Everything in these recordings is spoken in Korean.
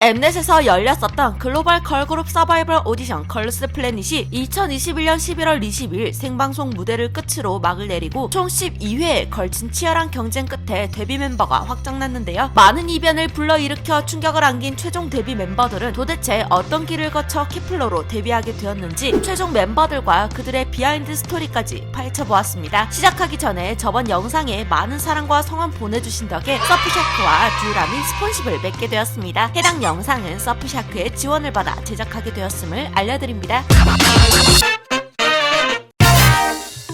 엠넷에서 열렸었던 글로벌 걸그룹 서바이벌 오디션 걸스 플래닛이 2021년 11월 22일 생방송 무대를 끝으로 막을 내리고 총 12회에 걸친 치열한 경쟁 끝에 데뷔 멤버가 확정났는데요. 많은 이변을 불러일으켜 충격을 안긴 최종 데뷔 멤버들은 도대체 어떤 길을 거쳐 케플러로 데뷔하게 되었는지 최종 멤버들과 그들의 비하인드 스토리까지 파헤쳐보았습니다. 시작하기 전에 저번 영상에 많은 사랑과 성원 보내주신 덕에 서프샤크와 듀람이 스폰십을 맺게 되었습니다. 해당 영상은 서프샤크의 지원을 받아 제작하게 되었음을 알려드립니다.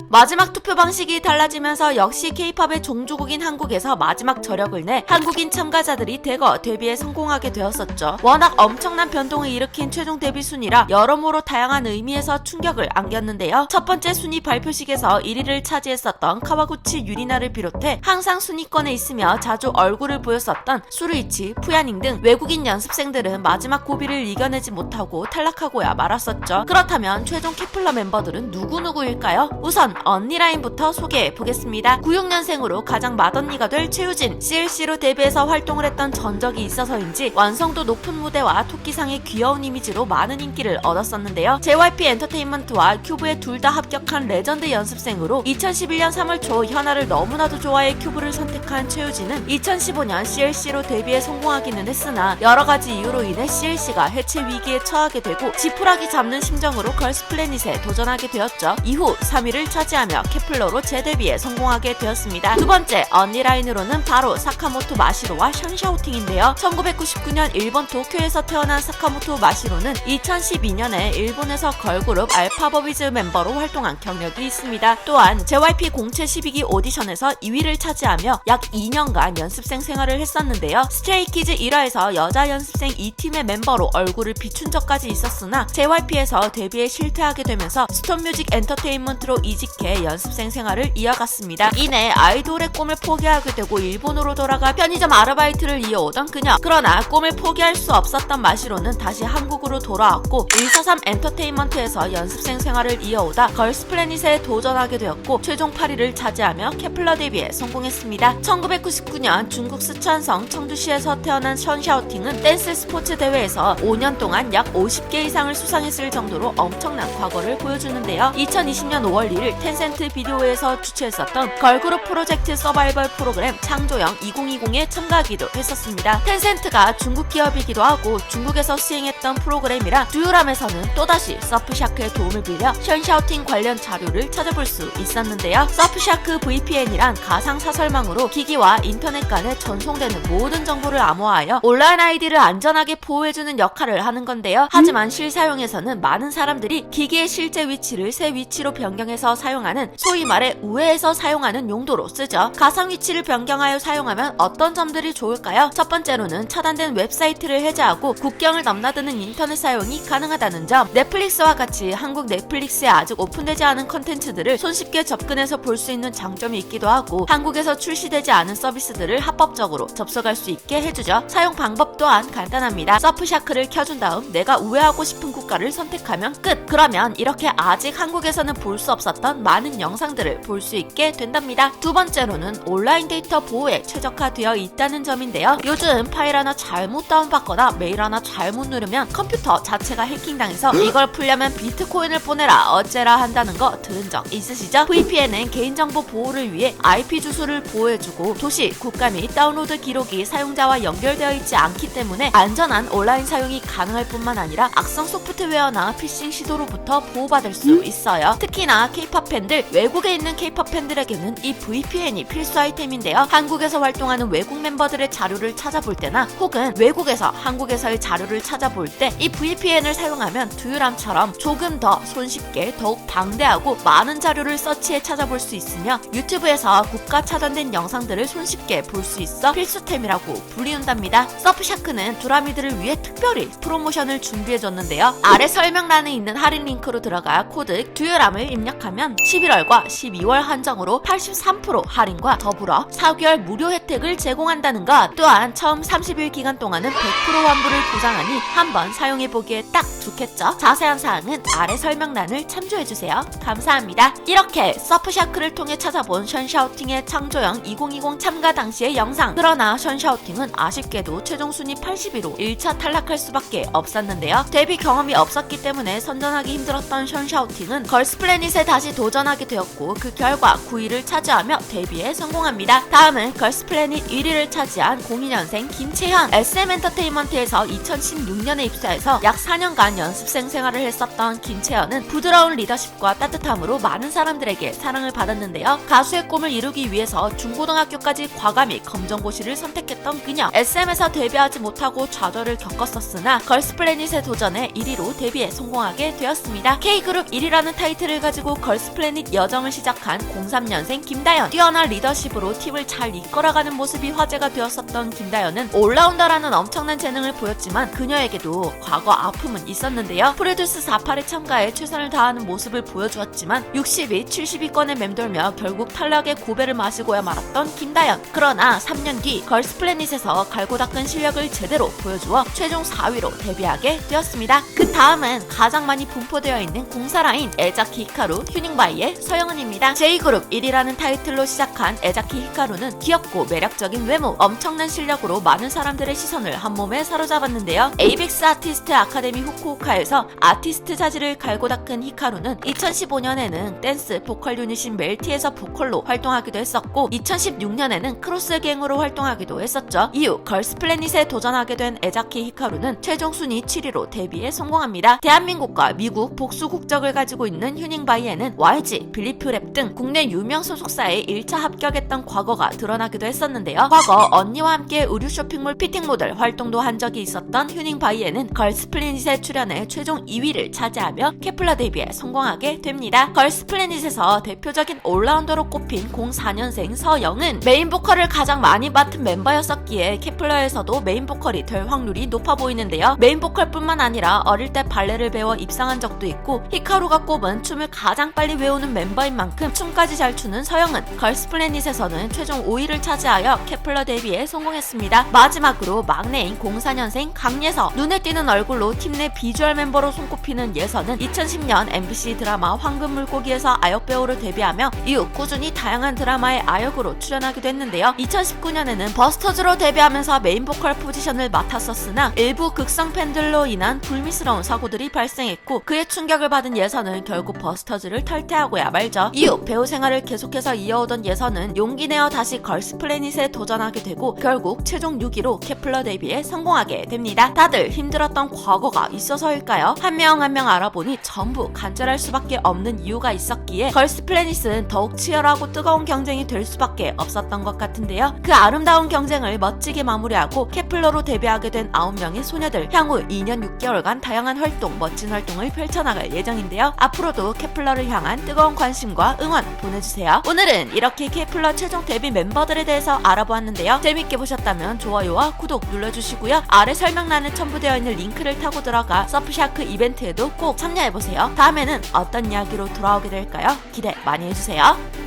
마지막 투표 방식이 달라지면서 역시 K-팝의 종주국인 한국에서 마지막 저력을 내 한국인 참가자들이 대거 데뷔에 성공하게 되었었죠. 워낙 엄청난 변동을 일으킨 최종 데뷔 순위라 여러모로 다양한 의미에서 충격을 안겼는데요. 첫 번째 순위 발표식에서 1위를 차지했었던 카와구치 유리나를 비롯해 항상 순위권에 있으며 자주 얼굴을 보였었던 수루이치, 푸야닝 등 외국인 연습생들은 마지막 고비를 이겨내지 못하고 탈락하고야 말았었죠. 그렇다면 최종 케플러 멤버들은 누구일까요? 우선 언니라인부터 소개해보겠습니다. 96년생으로 가장 맏언니가 될 최유진, CLC로 데뷔해서 활동을 했던 전적이 있어서인지 완성도 높은 무대와 토끼상의 귀여운 이미지로 많은 인기를 얻었었는데요. JYP 엔터테인먼트와 큐브의 둘 다 합격한 레전드 연습생으로 2011년 3월 초 현아를 너무나도 좋아해 큐브를 선택한 최유진은 2015년 CLC로 데뷔에 성공하기는 했으나 여러가지 이유로 인해 CLC가 해체 위기에 처하게 되고 지푸라기 잡는 심정으로 걸스플래닛에 도전하게 되었죠. 이후 3위를 차지하며 케플러로 재데뷔에 성공하게 되었습니다. 두 번째 언니 라인으로는 바로 사카모토 마시로와 션샤오팅인데요. 1999년 일본 도쿄에서 태어난 사카모토 마시로는 2012년에 일본에서 걸그룹 알파버비즈 멤버로 활동한 경력이 있습니다. 또한 JYP 공채 12기 오디션에서 2위를 차지하며 약 2년간 연습생 생활을 했었는데요. 스트레이키즈 1화에서 여자 연습생 2팀의 멤버로 얼굴을 비춘 적까지 있었으나 JYP에서 데뷔에 실패하게 되면서 스톤뮤직 엔터테인먼트로 이직해 연습생 생활을 이어갔습니다. 이내 아이돌의 꿈을 포기하게 되고 일본으로 돌아가 편의점 아르바이트를 이어오던 그녀. 그러나 꿈을 포기할 수 없었던 마시로는 다시 한국으로 돌아왔고 143 엔터테인먼트에서 연습생 생활을 이어오다 걸스플래닛에 도전하게 되었고 최종 8위를 차지하며 케플러 데뷔에 성공했습니다. 1999년 중국 스촨성 청주시에서 태어난 션샤오팅은 댄스 스포츠 대회에서 5년 동안 약 50개 이상을 수상했을 정도로 엄청난 과거를 보여주는데요. 2020년 5월 1일 텐센트 비디오에서 주최했었던 걸그룹 프로젝트 서바이벌 프로그램 창조형 2020에 참가하기도 했었습니다. 텐센트가 중국 기업이기도 하고 중국에서 시행했던 프로그램이라 듀오람에서는 또다시 서프샤크의 도움을 빌려 션샤오팅 관련 자료를 찾아볼 수 있었는데요. 서프샤크 VPN이란 가상 사설망으로 기기와 인터넷 간에 전송되는 모든 정보를 암호화하여 온라인 아이디를 안전하게 보호해주는 역할을 하는 건데요. 하지만 실사용에서는 많은 사람들이 기기의 실제 위치를 새 위치로 변경해서 사용하는 소위 말해 우회해서 사용하는 용도로 쓰죠. 가상 위치를 변경하여 사용하면 어떤 점들이 좋을까요? 첫 번째로는 차단된 웹사이트를 해제하고 국경을 넘나드는 인터넷 사용이 가능하다는 점. 넷플릭스와 같이 한국 넷플릭스에 아직 오픈되지 않은 컨텐츠들을 손쉽게 접근해서 볼 수 있는 장점이 있기도 하고 한국에서 출시되지 않은 서비스들을 합법적으로 접속할 수 있게 해주죠. 사용 방법 또한 간단합니다. 서프샤크를 켜준 다음 내가 우회하고 싶은 국가를 선택하면 끝! 그러면 이렇게 아직 한국에서는 볼 수 없었던 많은 영상들을 볼 수 있게 된답니다. 두 번째로는 온라인 데이터 보호에 최적화되어 있다는 점인데요. 요즘 파일 하나 잘못 다운받거나 메일 하나 잘못 누르면 컴퓨터 자체가 해킹당해서 이걸 풀려면 비트코인을 보내라 어째라 한다는 거 들은 적 있으시죠? VPN은 개인정보 보호를 위해 IP 주소를 보호해주고 도시, 국가 및 다운로드 기록이 사용자와 연결되어 있지 않기 때문에 안전한 온라인 사용이 가능할 뿐만 아니라 악성 소프트웨어나 피싱 시도로부터 보호받을 수 있어요. 특히나 K-팝 팬들, 외국에 있는 K-팝 팬들에게는 이 VPN이 필수 아이템인데요. 한국에서 활동하는 외국 멤버들의 자료를 찾아볼 때나 혹은 외국에서 한국에서의 자료를 찾아볼 때 이 VPN을 사용하면 듀오람처럼 조금 더 손쉽게 더욱 방대하고 많은 자료를 서치해 찾아볼 수 있으며 유튜브에서 국가 차단된 영상들을 손쉽게 볼 수 있어 필수템이라고 불리운답니다. 서프샤크는 듀라미들을 위해 특별히 프로모션을 준비해줬는데요. 아래 설명란에 있는 할인 링크로 들어가 코드 듀오람을 입력하면 11월과 12월 한정으로 83% 할인과 더불어 4개월 무료 혜택을 제공한다는 것. 또한 처음 30일 기간 동안은 100% 환불을 보장하니 한번 사용해보기에 딱 좋겠죠. 자세한 사항은 아래 설명란을 참조해주세요. 감사합니다. 이렇게 서프샤크를 통해 찾아본 션샤오팅의 창조형 2020 참가 당시의 영상. 그러나 션샤오팅은 아쉽게도 최종 순위 80위로 1차 탈락할 수밖에 없었는데요. 데뷔 경험이 없었기 때문에 선전하기 힘들었던 션샤오팅은 걸스플래닛에 다시 도전하게 되었고 그 결과 9위를 차지하며 데뷔에 성공합니다. 다음은 걸스플래닛 1위를 차지한 02년생 김채현. SM엔터테인먼트에서 2016년에 입사해서 약 4년간 연습생 생활을 했었던 김채현은 부드러운 리더십과 따뜻함으로 많은 사람들에게 사랑을 받았는데요. 가수의 꿈을 이루기 위해서 중고등학교까지 과감히 검정고시를 선택했던 그녀. SM에서 데뷔하지 못하고 좌절을 겪었었으나 걸스플래닛에 도전해 1위로 데뷔에 성공하게 되었습니다. K그룹 1위라는 타이틀을 가지고 걸스플래닛 여정을 시작한 03년생 김다연. 뛰어난 리더십으로 팀을 잘 이끌어가는 모습이 화제가 되었었던 김다연은 올라운더라는 엄청난 재능을 보였지만 그녀에게도 과거 아픔은 있었는데요. 프로듀스 48에 참가해 최선을 다하는 모습을 보여주었지만 60위, 70위권에 맴돌며 결국 탈락의 고배를 마시고야 말았던 김다연. 그러나 3년 뒤 걸스플래닛에서 갈고 닦은 실력을 제대로 보여주어 최종 4위로 데뷔하게 되었습니다. 그 다음은 가장 많이 분포되어 있는 공사라인 에자키 히카루, 휴닝바이의 서영은입니다. J그룹 1위라는 타이틀로 시작한 에자키 히카루는 귀엽고 매력적인 외모, 엄청난 실력으로 많은 사람들의 시선을 한몸에 사로잡았는데요. 에이벡스 아티스트 아카데미 후쿠오카에서 아티스트 자질을 갈고 닦은 히카루는 2015년에는 댄스 보컬 유닛인 멜티에서 보컬로 활동하기도 했었고 2016년에는 크로스갱으로 활동하기도 했었죠. 이후 걸스플래닛에 도전하게 된 에자키 히카루는 최종 순위 7위로 데뷔에 성공합니다. 대한민국과 미국 복수 국적을 가지고 있는 휴닝바이에는 YG, 빌리프랩 등 국내 유명 소속사에 1차 합격했던 과거가 드러나기도 했었는데요. 과거 언니와 함께 의류 쇼핑몰 피팅 모델 활동도 한 적이 있었던 휴닝바이에는 걸스플래닛에 출연해 최종 2위를 차지하며 케플러 데뷔에 성공하게 됩니다. 걸스플래닛에서 대표적인 올라운더로 꼽힌 04년생 서영은 메인 보컬을 가장 많이 맡은 멤버였었기에 케플러에서도 메인 보컬이 될 확률이 높아 보이는데요. 메인 보컬뿐만 아니라 어릴 때 발레를 배워 입상한 적도 있고 히카루가 꼽은 춤을 가장 빨리 외우는 멤버인 만큼 춤까지 잘 추는 서영은 걸스플래닛에서는 최종 5위를 차지하여 케플러 데뷔에 성공했습니다. 마지막으로 막내인 04년생 강예서. 눈에 띄는 얼굴로 팀 내 비주얼 멤버로 손꼽히는 예서는 2010년 MBC 드라마 황금물고기에서 아역배우로 데뷔하며 이후 꾸준히 다양한 드라마의 아역으로 출연하기도 했는데요. 2019년에는 버스터즈로 데뷔하면서 메인 보컬 포지션을 맡았었으나 일부 극성 팬들로 인한 불미스러운 사고들이 발생했고 그의 충격을 받은 예서는 결국 버스터즈를 탈퇴하고야 말죠. 이후 배우 생활을 계속해서 이어오던 예서는 용기 내어 다시 걸스플래닛에 도전하게 되고 결국 최종 6위로 케플러 데뷔에 성공하게 됩니다. 다들 힘들었던 과거가 있어서일까요? 한 명 한 명 알아보니 전부 간절할 수밖에 없는 이유가 있었기에 걸스플래닛은 더욱 치열하고 뜨거운 경쟁이 될 수밖에 없었던 것 같은데요. 그 아름다운 경쟁을 멋지게 마무리하고 케플러로 데뷔하게 된 9명의 소녀들. 향후 2년 6개월간 다양한 활동, 멋진 활동을 펼쳐나갈 예정인데요. 앞으로도 케플러를 향한 뜨거운 관심과 응원 보내주세요. 오늘은 이렇게 케플러 최종 데뷔 멤버들에 대해서 알아보았는데요. 재밌게 보셨다면 좋아요와 구독 눌러주시고요. 아래 설명란에 첨부되어 있는 링크를 타고 들어가 서프샤크 이벤트에도 꼭 참여해보세요. 다음에는 어떤 이야기로 돌아오게 될까요? 기대 많이 해주세요.